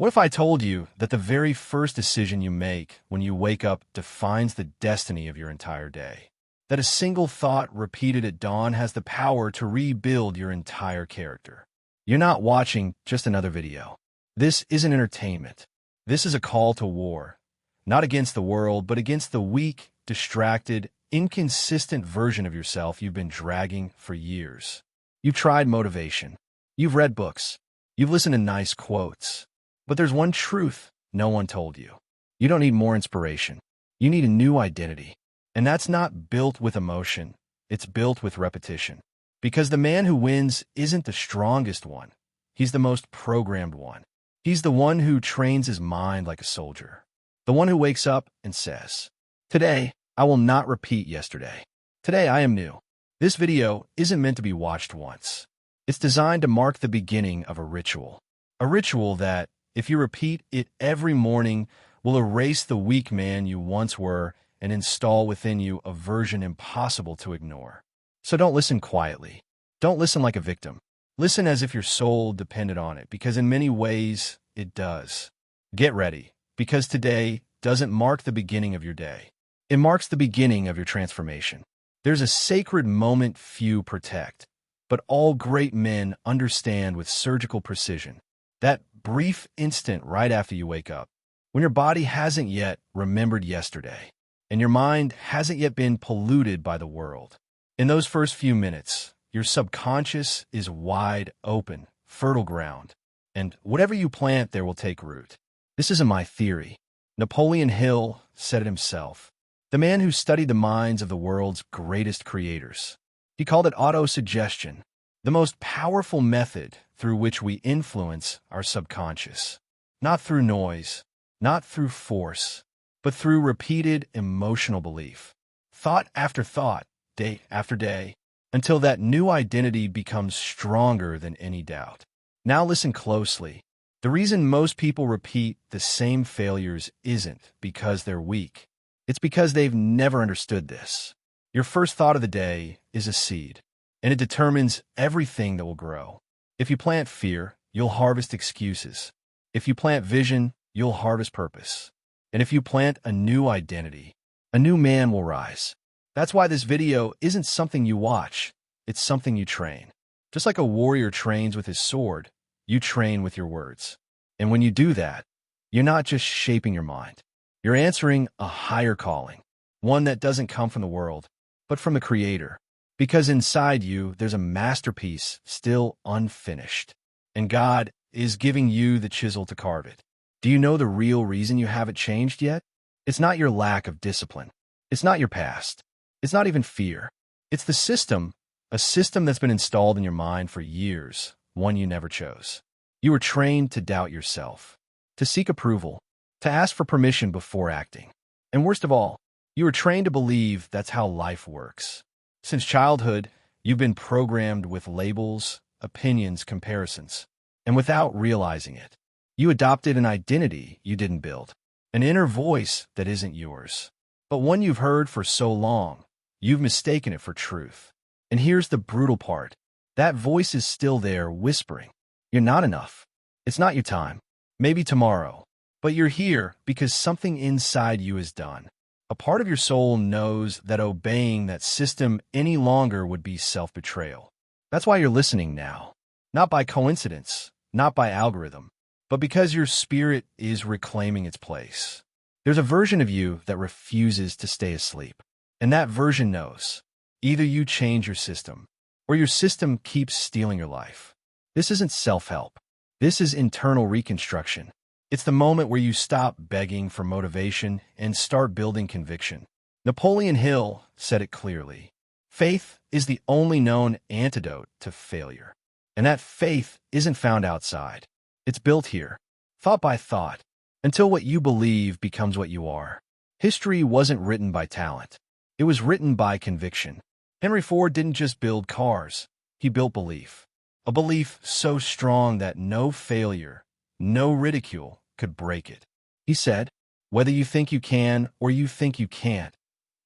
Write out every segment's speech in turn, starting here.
if I told you that the very first decision you make when you wake up defines the destiny of your entire day? That a single thought repeated at dawn has the power to rebuild your entire character. You're not watching just another video. This isn't entertainment. This is a call to war. Not against the world, but against the weak, distracted, inconsistent version of yourself you've been dragging for years. You've tried motivation. You've read books. You've listened to nice quotes. But there's one truth no one told you. You don't need more inspiration. You need a new identity. And that's not built with emotion. It's built with repetition. Because the man who wins isn't the strongest one. He's the most programmed one. He's the one who trains his mind like a soldier. The one who wakes up and says, "Today, I will not repeat yesterday. Today, I am new." This video isn't meant to be watched once. It's designed to mark the beginning of a ritual. A ritual that, if you repeat it every morning, will erase the weak man you once were and install within you a version impossible to ignore. So don't listen quietly. Don't listen like a victim. Listen as if your soul depended on it, because in many ways, it does. Get ready, because today doesn't mark the beginning of your day. It marks the beginning of your transformation. There's a sacred moment few protect, but all great men understand with surgical precision. That brief instant right after you wake up, when your body hasn't yet remembered yesterday, and your mind hasn't yet been polluted by the world. In those first few minutes, your subconscious is wide open, fertile ground, and whatever you plant there will take root. This isn't my theory. Napoleon Hill said it himself, the man who studied the minds of the world's greatest creators. He called it autosuggestion, the most powerful method through which we influence our subconscious. Not through noise, not through force, but through repeated emotional belief. Thought after thought, day after day, until that new identity becomes stronger than any doubt. Now listen closely. The reason most people repeat the same failures isn't because they're weak. It's because they've never understood this. Your first thought of the day is a seed, and it determines everything that will grow. If you plant fear, you'll harvest excuses. If you plant vision, you'll harvest purpose. And if you plant a new identity, a new man will rise. That's why this video isn't something you watch, it's something you train. Just like a warrior trains with his sword, you train with your words. And when you do that, you're not just shaping your mind. You're answering a higher calling, one that doesn't come from the world, but from the Creator. Because inside you, there's a masterpiece still unfinished. And God is giving you the chisel to carve it. Do you know the real reason you haven't changed yet? It's not your lack of discipline. It's not your past. It's not even fear. It's the system, a system that's been installed in your mind for years, one you never chose. You were trained to doubt yourself, to seek approval, to ask for permission before acting. And worst of all, you were trained to believe that's how life works. Since childhood, you've been programmed with labels, opinions, comparisons. And without realizing it, you adopted an identity you didn't build, an inner voice that isn't yours, but one you've heard for so long, you've mistaken it for truth. And here's the brutal part. That voice is still there whispering, "You're not enough. It's not your time. Maybe tomorrow." But you're here because something inside you is done. A part of your soul knows that obeying that system any longer would be self-betrayal. That's why you're listening now. Not by coincidence, not by algorithm, but because your spirit is reclaiming its place. There's a version of you that refuses to stay asleep. And that version knows, either you change your system, or your system keeps stealing your life. This isn't self-help. This is internal reconstruction. It's the moment where you stop begging for motivation and start building conviction. Napoleon Hill said it clearly. Faith is the only known antidote to failure. And that faith isn't found outside. It's built here, thought by thought, until what you believe becomes what you are. History wasn't written by talent. It was written by conviction. Henry Ford didn't just build cars. He built belief. A belief so strong that no failure, no ridicule could break it. He said, "Whether you think you can or you think you can't,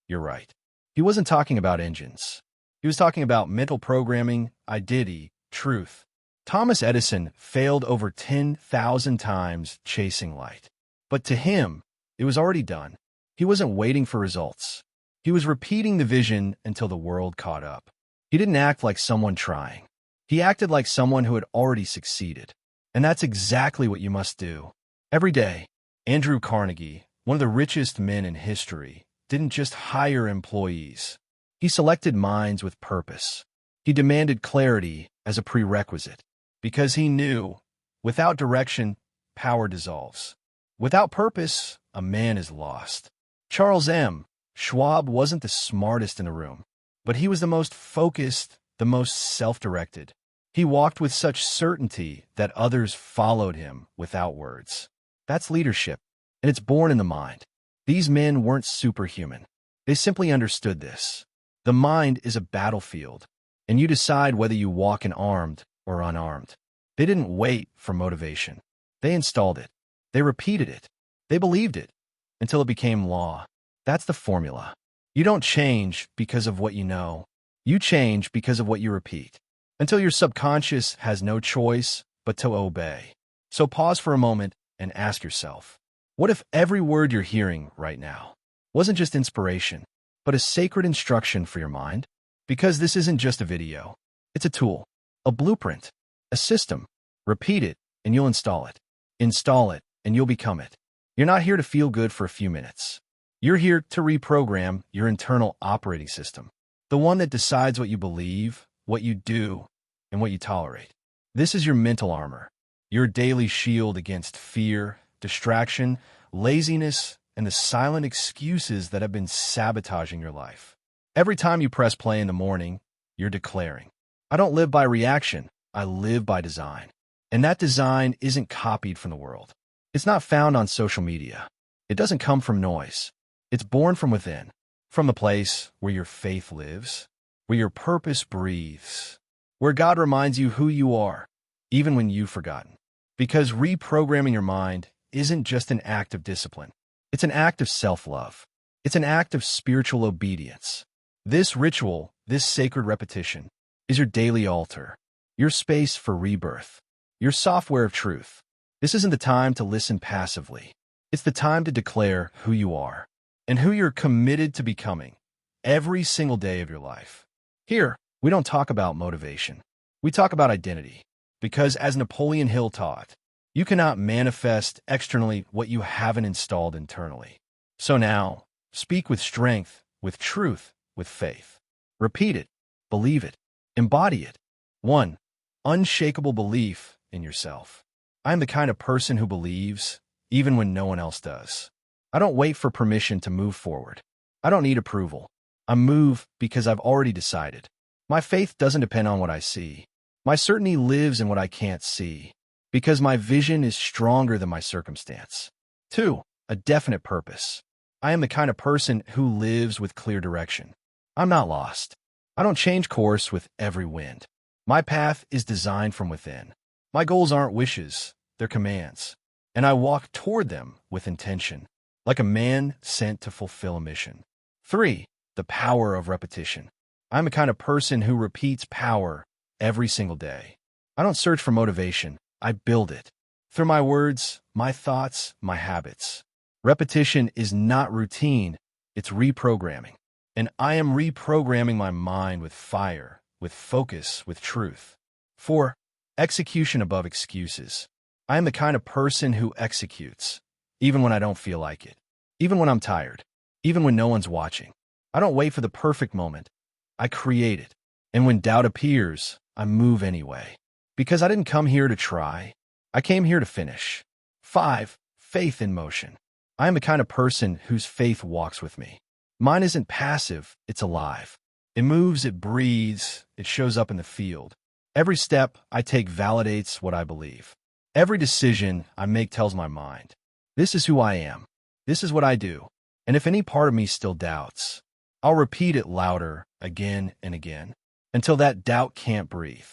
you're right." He wasn't talking about engines. He was talking about mental programming, identity, truth. Thomas Edison failed over 10,000 times chasing light. But to him, it was already done. He wasn't waiting for results. He was repeating the vision until the world caught up. He didn't act like someone trying. He acted like someone who had already succeeded. And that's exactly what you must do. Every day, Andrew Carnegie, one of the richest men in history, didn't just hire employees. He selected minds with purpose. He demanded clarity as a prerequisite, because he knew, without direction, power dissolves. Without purpose, a man is lost. Charles M. Schwab wasn't the smartest in the room, but he was the most focused, the most self-directed. He walked with such certainty that others followed him without words. That's leadership, and it's born in the mind. These men weren't superhuman. They simply understood this. The mind is a battlefield, and you decide whether you walk in armed or unarmed. They didn't wait for motivation. They installed it. They repeated it. They believed it until it became law. That's the formula. You don't change because of what you know. You change because of what you repeat, until your subconscious has no choice but to obey. So pause for a moment and ask yourself, what if every word you're hearing right now wasn't just inspiration, but a sacred instruction for your mind? Because this isn't just a video. It's a tool, a blueprint, a system. Repeat it, and you'll install it. Install it, and you'll become it. You're not here to feel good for a few minutes. You're here to reprogram your internal operating system, the one that decides what you believe, what you do, and what you tolerate. This is your mental armor, your daily shield against fear, distraction, laziness, and the silent excuses that have been sabotaging your life. Every time you press play in the morning, you're declaring, I don't live by reaction, I live by design. And that design isn't copied from the world. It's not found on social media. It doesn't come from noise. It's born from within, from the place where your faith lives, where your purpose breathes, where God reminds you who you are, even when you've forgotten. Because reprogramming your mind isn't just an act of discipline. It's an act of self-love. It's an act of spiritual obedience. This ritual, this sacred repetition, is your daily altar, your space for rebirth, your software of truth. This isn't the time to listen passively. It's the time to declare who you are and who you're committed to becoming every single day of your life. Here, we don't talk about motivation. We talk about identity. Because as Napoleon Hill taught, you cannot manifest externally what you haven't installed internally. So now, speak with strength, with truth, with faith. Repeat it, believe it, embody it. 1. Unshakable belief in yourself. I am the kind of person who believes, even when no one else does. I don't wait for permission to move forward. I don't need approval. I move because I've already decided. My faith doesn't depend on what I see. My certainty lives in what I can't see, because my vision is stronger than my circumstance. 2. A definite purpose. I am the kind of person who lives with clear direction. I'm not lost. I don't change course with every wind. My path is designed from within. My goals aren't wishes, they're commands. And I walk toward them with intention, like a man sent to fulfill a mission. 3. The power of repetition. I'm the kind of person who repeats power every single day. I don't search for motivation, I build it. Through my words, my thoughts, my habits. Repetition is not routine, it's reprogramming. And I am reprogramming my mind with fire, with focus, with truth. 4. Execution above excuses. I am the kind of person who executes, even when I don't feel like it, even when I'm tired, even when no one's watching. I don't wait for the perfect moment. I create it. And when doubt appears, I move anyway. Because I didn't come here to try. I came here to finish. 5. Faith in motion. I am the kind of person whose faith walks with me. Mine isn't passive, it's alive. It moves, it breathes, it shows up in the field. Every step I take validates what I believe. Every decision I make tells my mind, this is who I am. This is what I do. And if any part of me still doubts, I'll repeat it louder again and again until that doubt can't breathe,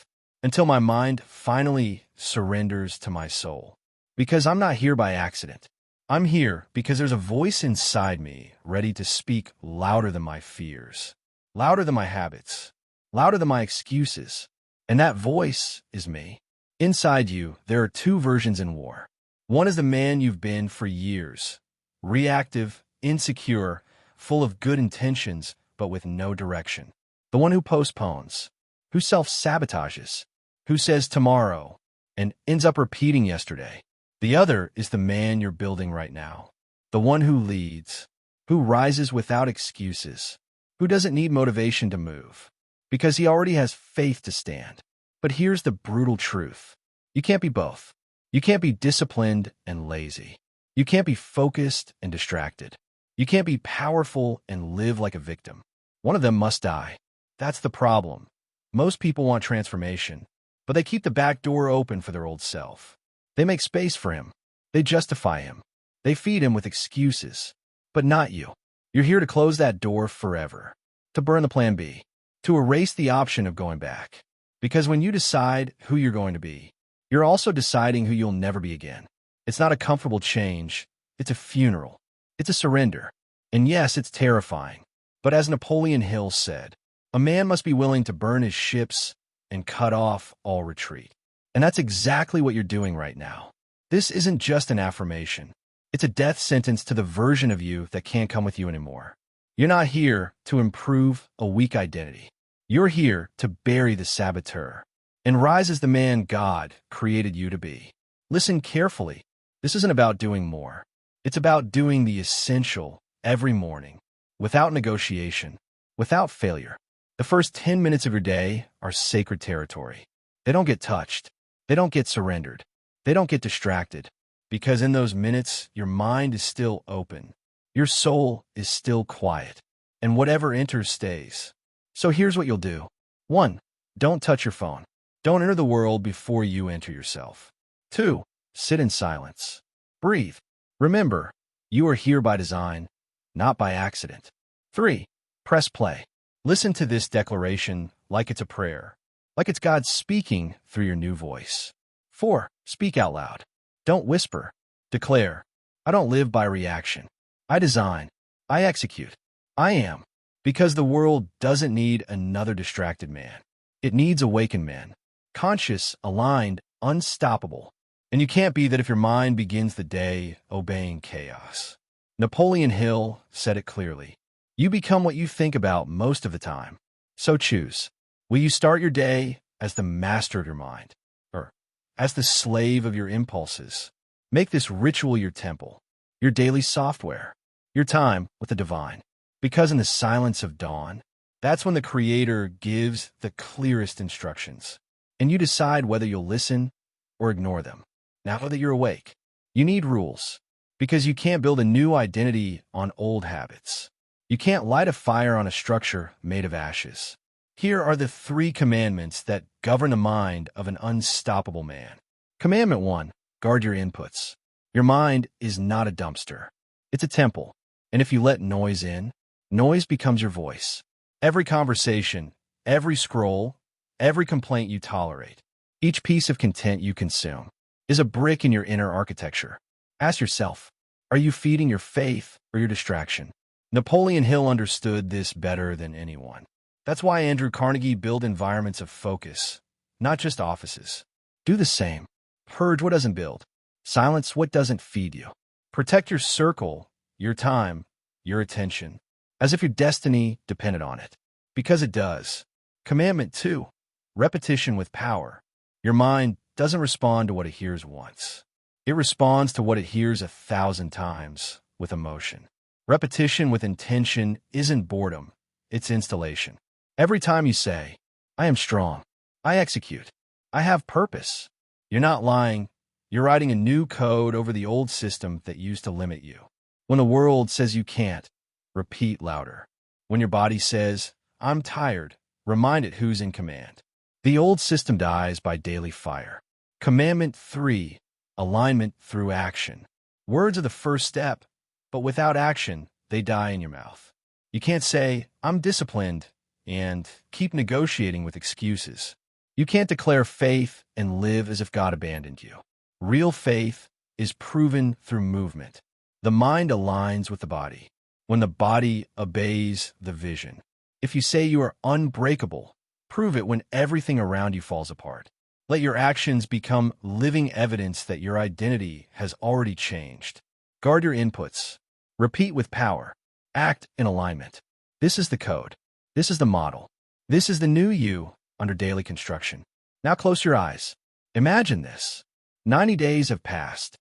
until my mind finally surrenders to my soul. Because I'm not here by accident. I'm here because there's a voice inside me ready to speak louder than my fears, louder than my habits, louder than my excuses. And that voice is me. Inside you, there are two versions in war. One is the man you've been for years, reactive, insecure, full of good intentions, but with no direction. The one who postpones, who self-sabotages, who says tomorrow, and ends up repeating yesterday. The other is the man you're building right now, the one who leads, who rises without excuses, who doesn't need motivation to move, because he already has faith to stand. But here's the brutal truth. You can't be both. You can't be disciplined and lazy. You can't be focused and distracted. You can't be powerful and live like a victim. One of them must die. That's the problem. Most people want transformation, but they keep the back door open for their old self. They make space for him. They justify him. They feed him with excuses. But not you. You're here to close that door forever, to burn the plan B, to erase the option of going back. Because when you decide who you're going to be, you're also deciding who you'll never be again. It's not a comfortable change. It's a funeral. It's a surrender. And yes, it's terrifying. But as Napoleon Hill said, a man must be willing to burn his ships and cut off all retreat. And that's exactly what you're doing right now. This isn't just an affirmation. It's a death sentence to the version of you that can't come with you anymore. You're not here to improve a weak identity. You're here to bury the saboteur and rise as the man God created you to be. Listen carefully. This isn't about doing more. It's about doing the essential every morning, without negotiation, without failure. The first 10 minutes of your day are sacred territory. They don't get touched. They don't get surrendered. They don't get distracted. Because in those minutes, your mind is still open. Your soul is still quiet. And whatever enters stays. So here's what you'll do. 1. Don't touch your phone. Don't enter the world before you enter yourself. 2. Sit in silence. Breathe. Remember, you are here by design, not by accident. 3. Press play. Listen to this declaration like it's a prayer, like it's God speaking through your new voice. 4. Speak out loud. Don't whisper. Declare, I don't live by reaction. I design. I execute. I am. Because the world doesn't need another distracted man. It needs awakened men. Conscious, aligned, unstoppable. And you can't be that if your mind begins the day obeying chaos. Napoleon Hill said it clearly. You become what you think about most of the time. So choose. Will you start your day as the master of your mind? Or as the slave of your impulses? Make this ritual your temple, your daily software, your time with the divine. Because in the silence of dawn, that's when the Creator gives the clearest instructions. And you decide whether you'll listen or ignore them. Now that you're awake, you need rules. Because you can't build a new identity on old habits. You can't light a fire on a structure made of ashes. Here are the 3 commandments that govern the mind of an unstoppable man. Commandment 1, guard your inputs. Your mind is not a dumpster. It's a temple. And if you let noise in, noise becomes your voice. Every conversation, every scroll, every complaint you tolerate, each piece of content you consume, is a brick in your inner architecture. Ask yourself, are you feeding your faith or your distraction? Napoleon Hill understood this better than anyone. That's why Andrew Carnegie built environments of focus, not just offices. Do the same. Purge what doesn't build. Silence what doesn't feed you. Protect your circle, your time, your attention, as if your destiny depended on it. Because it does. Commandment 2, repetition with power. Your mind doesn't respond to what it hears once. It responds to what it hears 1,000 times with emotion. Repetition with intention isn't boredom, it's installation. Every time you say, I am strong, I execute, I have purpose, you're not lying, you're writing a new code over the old system that used to limit you. When the world says you can't, repeat louder. When your body says, I'm tired, remind it who's in command. The old system dies by daily fire. Commandment 3, alignment through action. Words are the first step, but without action, they die in your mouth. You can't say, I'm disciplined, and keep negotiating with excuses. You can't declare faith and live as if God abandoned you. Real faith is proven through movement. The mind aligns with the body. When the body obeys the vision. If you say you are unbreakable, prove it when everything around you falls apart. Let your actions become living evidence that your identity has already changed. Guard your inputs. Repeat with power. Act in alignment. This is the code. This is the model. This is the new you under daily construction. Now close your eyes. Imagine this. 90 days have passed.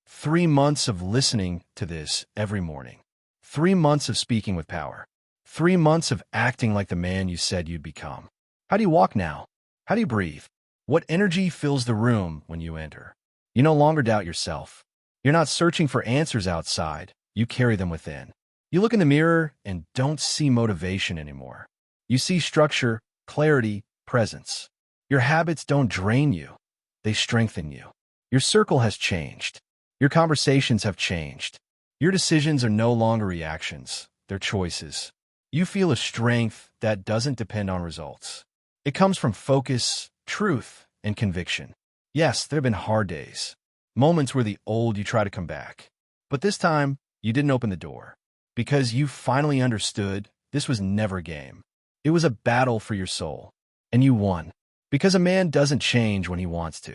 3 months of listening to this every morning. 3 months of speaking with power. 3 months of acting like the man you said you'd become. How do you walk now? How do you breathe? What energy fills the room when you enter? You no longer doubt yourself. You're not searching for answers outside. You carry them within. You look in the mirror and don't see motivation anymore. You see structure, clarity, presence. Your habits don't drain you. They strengthen you. Your circle has changed. Your conversations have changed. Your decisions are no longer reactions. They're choices. You feel a strength that doesn't depend on results. It comes from focus, truth, and conviction. Yes, there have been hard days. Moments where the old you try to come back. But this time, you didn't open the door. Because you finally understood this was never a game. It was a battle for your soul. And you won. Because a man doesn't change when he wants to.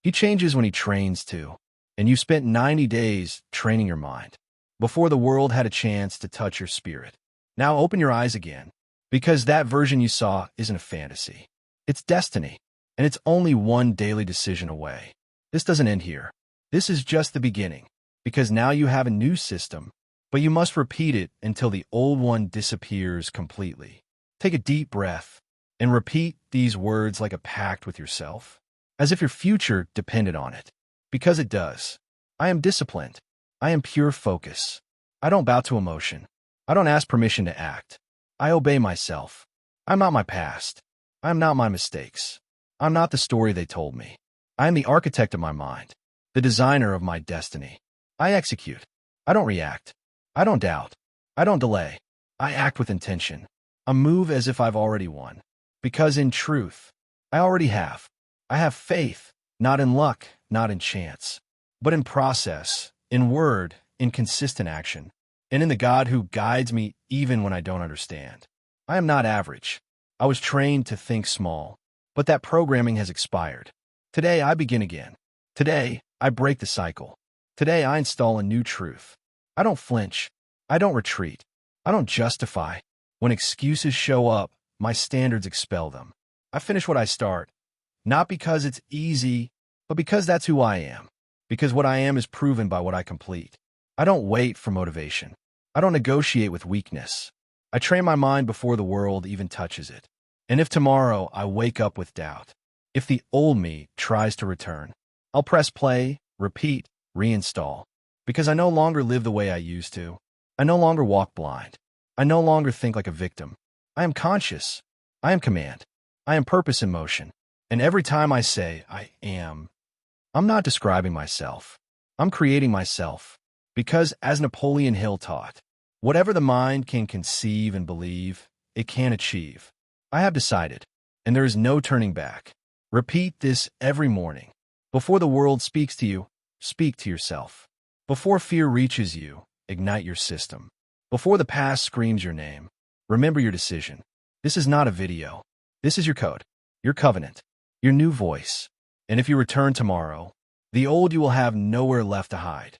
He changes when he trains to. And you spent 90 days training your mind. Before the world had a chance to touch your spirit. Now open your eyes again. Because that version you saw isn't a fantasy. It's destiny. And it's only one daily decision away. This doesn't end here. This is just the beginning. Because now you have a new system. But you must repeat it until the old one disappears completely. Take a deep breath. And repeat these words like a pact with yourself. As if your future depended on it. Because it does. I am disciplined. I am pure focus. I don't bow to emotion. I don't ask permission to act. I obey myself. I'm not my past. I am not my mistakes. I'm not the story they told me. I am the architect of my mind. The designer of my destiny. I execute. I don't react. I don't doubt. I don't delay. I act with intention. I move as if I've already won. Because in truth, I already have. I have faith, not in luck, not in chance, but in process, in word, in consistent action, and in the God who guides me even when I don't understand. I am not average. I was trained to think small, but that programming has expired. Today, I begin again. Today, I break the cycle. Today, I install a new truth. I don't flinch. I don't retreat. I don't justify. When excuses show up, my standards expel them. I finish what I start, not because it's easy, but because that's who I am. Because what I am is proven by what I complete. I don't wait for motivation. I don't negotiate with weakness. I train my mind before the world even touches it. And if tomorrow I wake up with doubt, if the old me tries to return, I'll press play, repeat, reinstall. Because I no longer live the way I used to. I no longer walk blind. I no longer think like a victim. I am conscious. I am command. I am purpose in motion. And every time I say, I am, I'm not describing myself. I'm creating myself. Because, as Napoleon Hill taught, whatever the mind can conceive and believe, it can achieve. I have decided, and there is no turning back. Repeat this every morning. Before the world speaks to you, speak to yourself. Before fear reaches you, ignite your system. Before the past screams your name, remember your decision. This is not a video. This is your code, your covenant, your new voice. And if you return tomorrow, the old you will have nowhere left to hide.